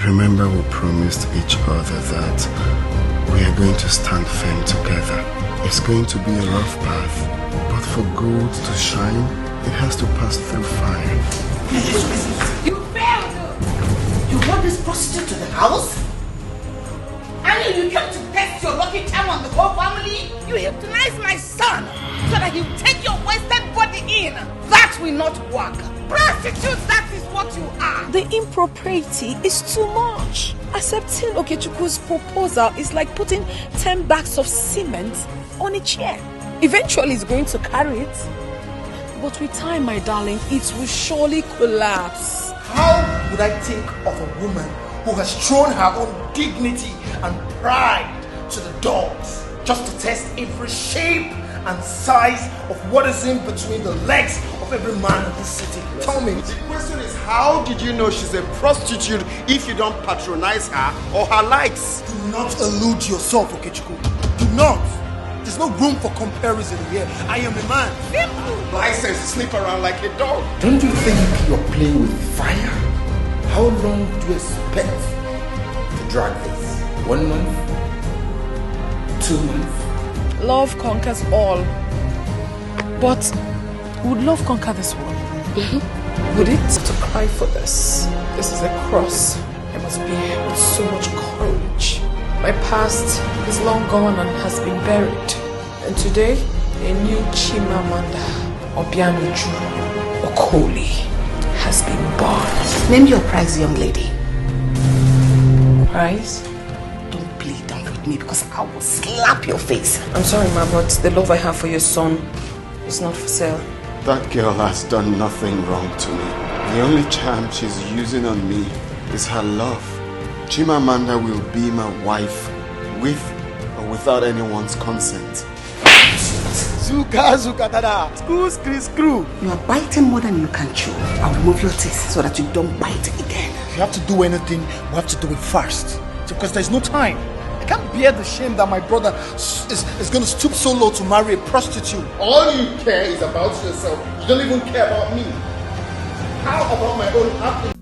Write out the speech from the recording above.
Remember, we promised each other that we are going to stand firm together. It's going to be a rough path, but for gold to shine, it has to pass through fire. You failed! You brought this prostitute to the house? And you came to test your lucky charm on the whole family? You hypnotized my son so that he will take your wasted body in. That will not work. Prostitutes, that is what you are. The impropriety is too much. Accepting Okechukwu's proposal is like putting 10 bags of cement on a chair. Eventually it's going to carry it. But with time, my darling, it will surely collapse. How would I think of a woman who has thrown her own dignity and pride to the dogs just to test every shape and size of what is in between the legs of every man in this city? Tell me. The question is, how did you know she's a prostitute if you don't patronize her or her likes? Do not allude yourself, Okechukwu. Do not. There's no room for comparison here. I am a man. License to sleep around like a dog. Don't you think you're playing with fire? How long do you expect to drag this? 1 month? 2 months? Love conquers all. But would love conquer this world? Would it? To cry for this. This is a cross. I must bear with so much courage. My past is long gone and has been buried. And today, a new Chimamanda Obianuju Okoli has been born. Name your price, young lady. Price? Don't play down with me because I will slap your face. I'm sorry, ma, but the love I have for your son is not for sale. That girl has done nothing wrong to me. The only charm she's using on me is her love. Chimamanda will be my wife with or without anyone's consent. Zuka, zuka, tada. Screw. You are biting more than you can chew. I'll remove your teeth so that you don't bite again. If you have to do anything, we have to do it fast. Because there's no time. I can't bear the shame that my brother is going to stoop so low to marry a prostitute. All you care is about yourself. You don't even care about me. How about my own happiness?